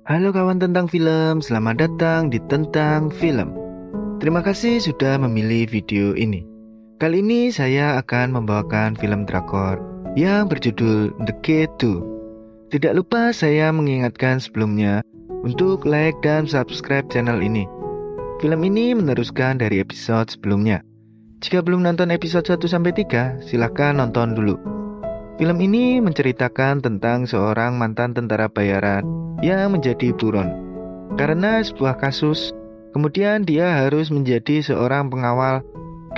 Halo kawan tentang film, selamat datang di Tentang Film. Terima kasih sudah memilih video ini. Kali ini saya akan membawakan film drakor yang berjudul The K2. Tidak lupa saya mengingatkan sebelumnya untuk like dan subscribe channel ini. Film ini meneruskan dari episode sebelumnya. Jika belum nonton episode 1-3, silahkan nonton dulu. Film ini menceritakan tentang seorang mantan tentara bayaran yang menjadi buron. Karena sebuah kasus, kemudian dia harus menjadi seorang pengawal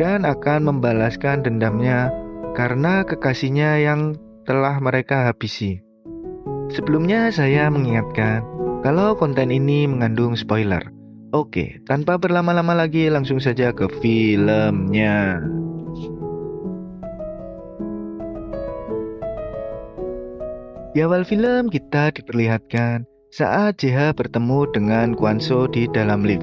dan akan membalaskan dendamnya karena kekasihnya yang telah mereka habisi. Sebelumnya saya mengingatkan kalau konten ini mengandung spoiler. Oke, tanpa berlama-lama lagi langsung saja ke filmnya. Di awal film kita diperlihatkan saat JH bertemu dengan Kwanso di dalam lift.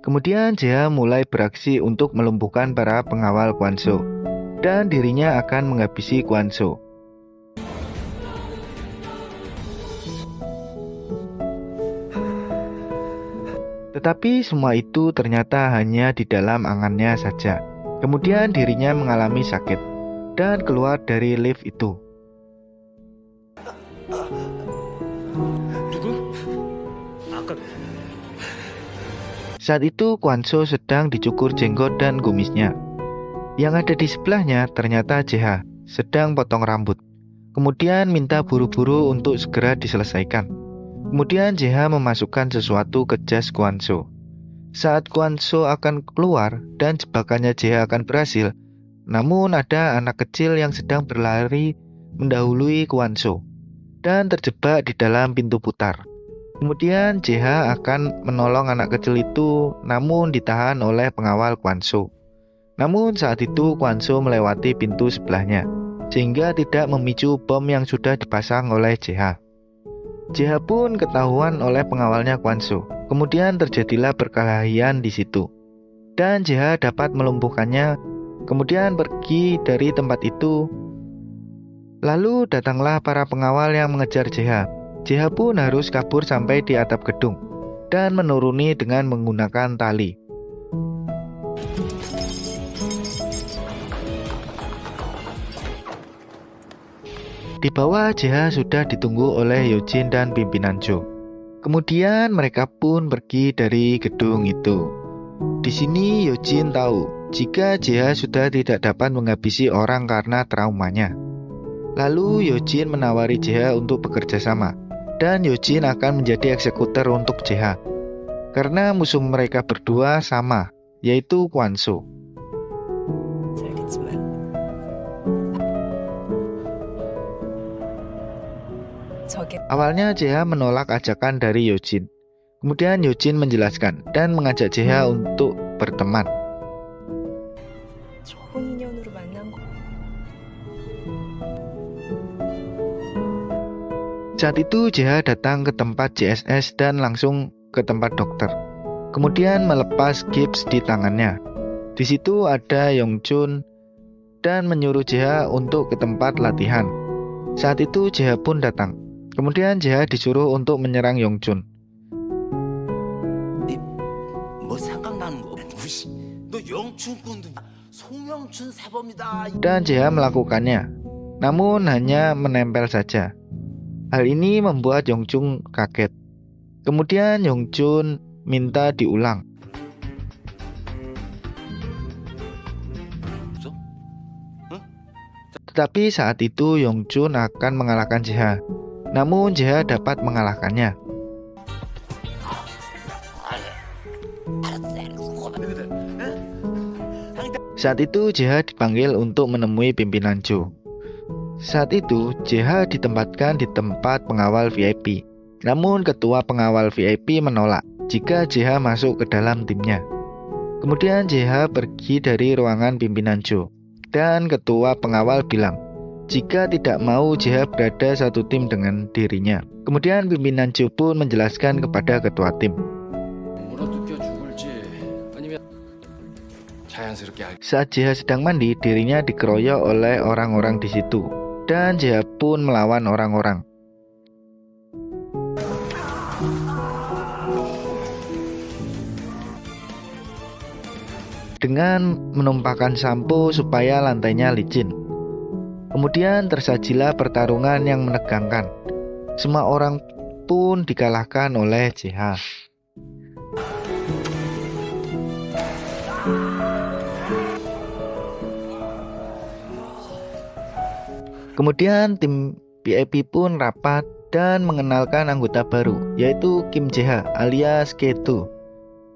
Kemudian JH mulai beraksi untuk melumpuhkan para pengawal Kwanso dan dirinya akan menghabisi Kwanso. Tetapi semua itu ternyata hanya di dalam angannya saja. Kemudian dirinya mengalami sakit dan keluar dari lift itu. Saat itu Kwanso sedang dicukur jenggot dan kumisnya. Yang ada di sebelahnya ternyata JH sedang potong rambut. Kemudian minta buru-buru untuk segera diselesaikan. Kemudian JH memasukkan sesuatu ke jas Kwanso. Saat Kwanso akan keluar dan jebakannya JH akan berhasil, namun ada anak kecil yang sedang berlari mendahului Kwanso dan terjebak di dalam pintu putar. Kemudian JH akan menolong anak kecil itu, namun ditahan oleh pengawal Kwanso. Namun saat itu Kwanso melewati pintu sebelahnya, sehingga tidak memicu bom yang sudah dipasang oleh JH. JH pun ketahuan oleh pengawalnya Kwanso. Kemudian terjadilah perkelahian di situ. Dan JH dapat melumpuhkannya, kemudian pergi dari tempat itu. Lalu datanglah para pengawal yang mengejar JH. JH pun harus kabur sampai di atap gedung dan menuruni dengan menggunakan tali. Di bawah JH sudah ditunggu oleh Yojin dan pimpinan Jo. Kemudian mereka pun pergi dari gedung itu. Di sini Yojin tahu jika JH sudah tidak dapat menghabisi orang karena traumanya. Lalu Yojin menawari JH untuk bekerja sama, dan Yojin akan menjadi eksekutor untuk JH. Karena musuh mereka berdua sama, yaitu Kwanso. Awalnya JH menolak ajakan dari Yojin. Kemudian Yojin menjelaskan dan mengajak JH untuk berteman. Saat itu JH datang ke tempat JSS dan langsung ke tempat dokter. Kemudian melepas gips di tangannya. Di situ ada Yongchun dan menyuruh JH untuk ke tempat latihan. Saat itu JH pun datang. Kemudian JH disuruh untuk menyerang Yongchun. Dan JH melakukannya, namun hanya menempel saja. Hal ini membuat Yongchun kaget. Kemudian Yongchun minta diulang. Tetapi saat itu Yongchun akan mengalahkan JH. Namun JH dapat mengalahkannya. Saat itu JH dipanggil untuk menemui pimpinan Jo. Saat itu JH ditempatkan di tempat pengawal VIP. Namun ketua pengawal VIP menolak jika JH masuk ke dalam timnya. Kemudian JH pergi dari ruangan pimpinan Jo. Dan ketua pengawal bilang jika tidak mau JH berada satu tim dengan dirinya. Kemudian pimpinan Jo pun menjelaskan kepada ketua tim. Saat Jeha sedang mandi, dirinya dikeroyok oleh orang-orang di situ, dan Jeha pun melawan orang-orang. Dengan menumpahkan sampo supaya lantainya licin. Kemudian tersajilah pertarungan yang menegangkan. Semua orang pun dikalahkan oleh Jeha. Kemudian tim VIP pun rapat dan mengenalkan anggota baru, yaitu Kim Jeha alias Keto.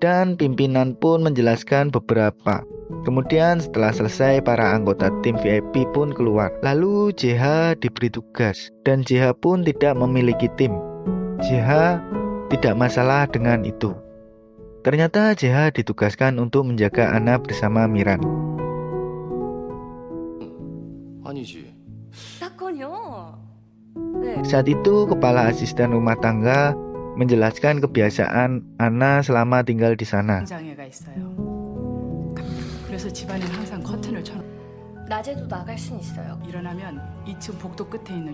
Dan pimpinan pun menjelaskan beberapa. Kemudian setelah selesai, para anggota tim VIP pun keluar. Lalu Jeha diberi tugas, dan Jeha pun tidak memiliki tim. Jeha tidak masalah dengan itu. Ternyata Jeha ditugaskan untuk menjaga Anna bersama Miran. Saat itu kepala asisten rumah tangga menjelaskan kebiasaan Anna selama tinggal di sana.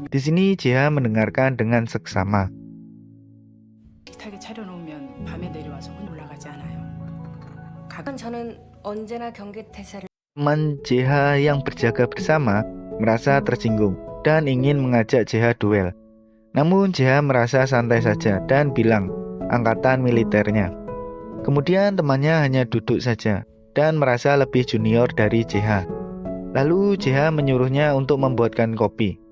Di sini Jeha mendengarkan dengan seksama. Teman Jeha yang berjaga bersama merasa tersinggung dan ingin mengajak Jeha duel. Namun Jeha merasa santai saja dan bilang angkatan militernya. Kemudian temannya hanya duduk saja dan merasa lebih junior dari Jeha. Lalu Jeha menyuruhnya untuk membuatkan kopi.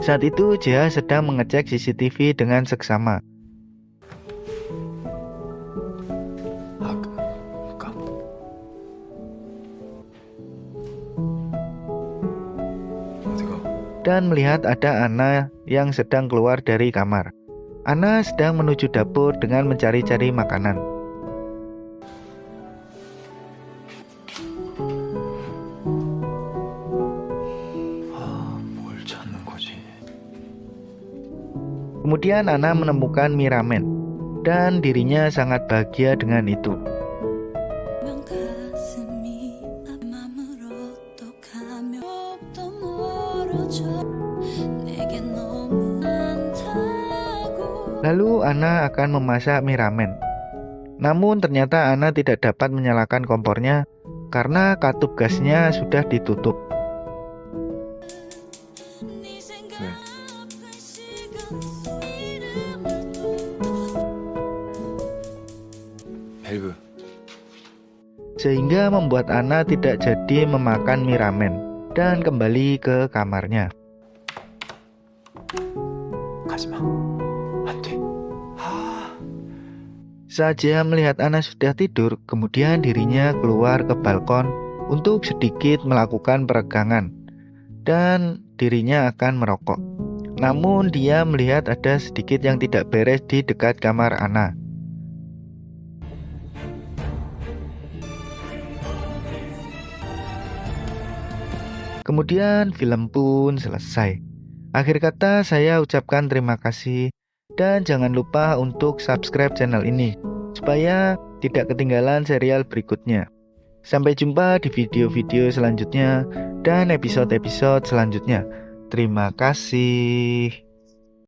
Saat itu Jeha sedang mengecek CCTV dengan seksama. Dan melihat ada Anna yang sedang keluar dari kamar. Anna sedang menuju dapur dengan mencari-cari makanan. Kemudian Anna menemukan mie ramen, dan dirinya sangat bahagia dengan itu. Lalu Anna akan memasak mie ramen. Namun ternyata Anna tidak dapat menyalakan kompornya karena katup gasnya sudah ditutup. Sehingga membuat Anna tidak jadi memakan mie ramen dan kembali ke kamarnya. Saat Jeha melihat Anna sudah tidur, kemudian dirinya keluar ke balkon untuk sedikit melakukan peregangan dan dirinya akan merokok. Namun dia melihat ada sedikit yang tidak beres di dekat kamar Anna. Kemudian film pun selesai. Akhir kata saya ucapkan terima kasih dan jangan lupa untuk subscribe channel ini supaya tidak ketinggalan serial berikutnya. Sampai jumpa di video-video selanjutnya dan episode-episode selanjutnya. Terima kasih.